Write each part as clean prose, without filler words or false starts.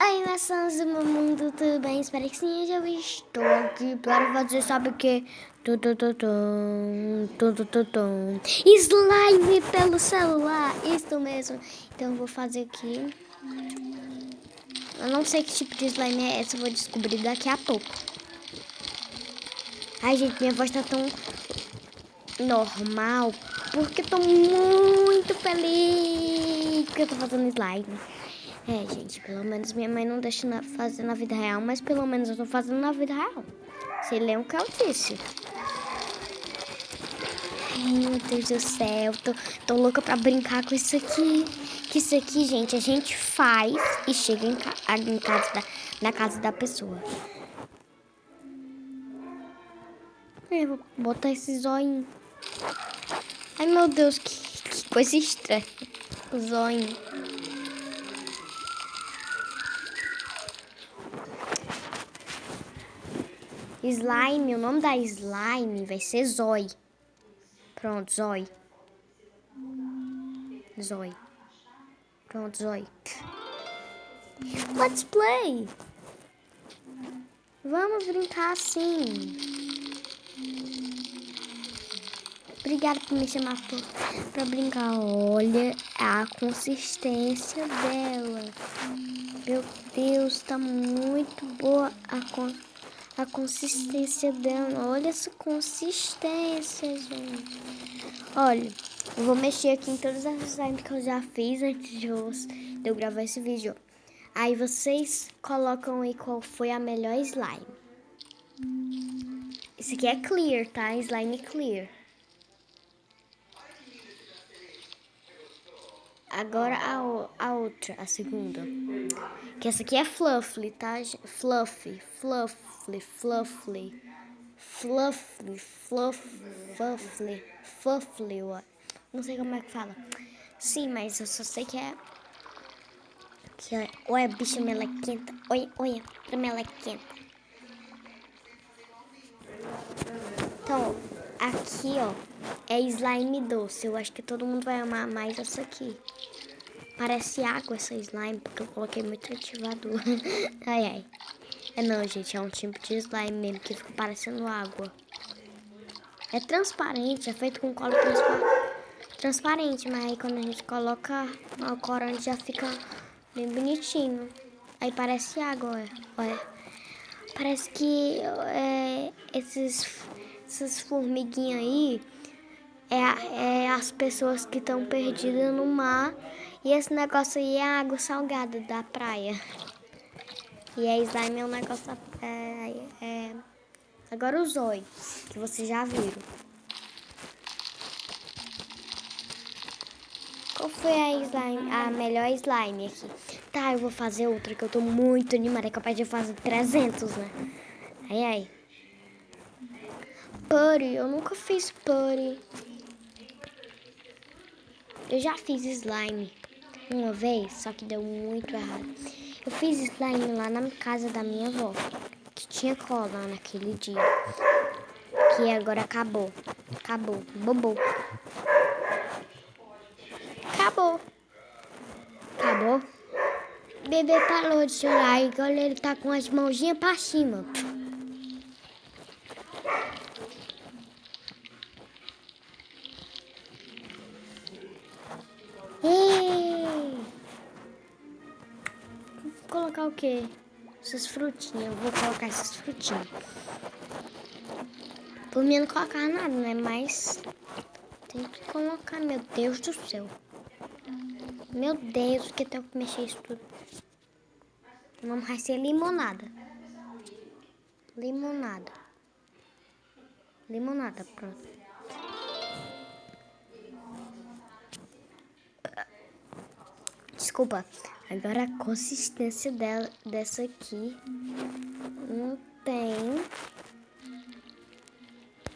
Oi, maçãs do meu mundo, tudo bem? Espero que sim, eu estou aqui para fazer, sabe o que? Slime pelo celular, isso mesmo. Então eu vou fazer aqui. Eu não sei que tipo de slime é essa, eu vou descobrir daqui a pouco. Ai, gente, minha voz tá tão normal, porque eu tô muito feliz que eu tô fazendo slime. É, gente, pelo menos minha mãe não deixa fazer na vida real, mas pelo menos eu tô fazendo na vida real. Você lê o que eu disse. Ai, meu Deus do céu, tô louca pra brincar com isso aqui. Que isso aqui, gente, a gente faz e chega na casa da pessoa. Eu vou botar esse zóio. Ai, meu Deus, que coisa estranha. O zóio. Slime, o nome da slime vai ser Zoe. Pronto, Zoe. Zoe. Pronto, Zoe. Let's play. Vamos brincar assim. Obrigada por me chamar pra brincar. Olha a consistência dela. Meu Deus, tá muito boa a consistência dela. Olha essa consistência, gente. Olha, eu vou mexer aqui em todas as slimes que eu já fiz antes de eu gravar esse vídeo. Aí vocês colocam aí qual foi a melhor slime. Esse aqui é clear, tá? Slime clear. Agora a outra, a segunda. Que essa aqui é fluffy, tá? Fluffy. Não sei como é que fala. Sim, mas eu só sei que é... Olha, bicha melequenta. Olha, melequenta. Então, aqui, ó, é slime doce. Eu acho que todo mundo vai amar mais essa aqui. Parece água essa slime, porque eu coloquei muito ativador. Ai, ai. É não, gente, é um tipo de slime mesmo que fica parecendo água. É transparente, é feito com cola transparente, mas aí quando a gente coloca o corante já fica bem bonitinho. Aí parece água, olha. Parece que essas formiguinhas aí é as pessoas que estão perdidas no mar. E esse negócio aí é a água salgada da praia. E a slime é um negócio... Agora o zóio, que vocês já viram. Qual foi a melhor slime aqui? Tá, eu vou fazer outra que eu tô muito animada. É capaz de fazer 300, né? Ai, ai. Putty, eu nunca fiz putty. Eu já fiz slime uma vez, só que deu muito errado. Eu fiz slime lá na casa da minha avó, que tinha cola naquele dia. Que agora acabou. Acabou. Bobou. Acabou. Acabou. O bebê parou de chorar e agora ele tá com as mãozinhas pra cima. Ei! Vou colocar o quê? Essas frutinhas. Eu vou colocar essas frutinhas. Por mim não colocar nada, né? Mas tem que colocar, meu Deus do céu. Meu Deus, que tem que mexer isso tudo. O nome vai ser limonada. Limonada. Limonada, pronto. Desculpa. Agora a consistência dessa aqui não tem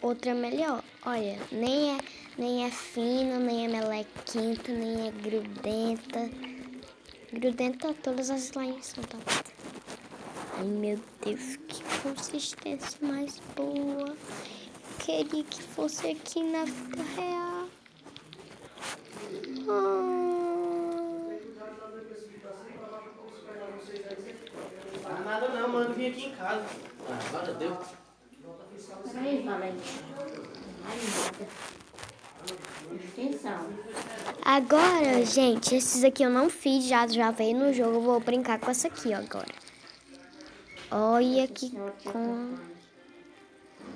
outra melhor. Olha, nem é fina, nem é melequenta, nem é grudenta. Grudenta todas as slimes são, tá? Ai, meu Deus, que consistência mais boa. Queria que fosse aqui na vida real. vim aqui em casa. Agora deu. Peraí, Valente. Ai, nada. Presta atenção. Agora, gente, esses aqui eu não fiz, já veio no jogo. Eu vou brincar com essa aqui ó, agora. Olha que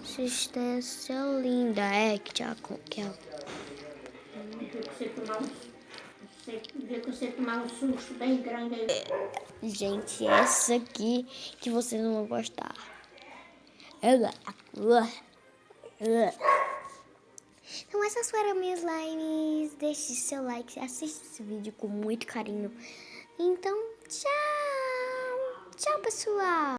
consistência linda. É, que já... Que é... Dia que você tomar um susto bem grande aí. Gente, essa aqui que vocês não vão gostar. Então essas foram minhas slimes. Deixe seu like, assista esse vídeo com muito carinho. Então, tchau! Tchau, pessoal!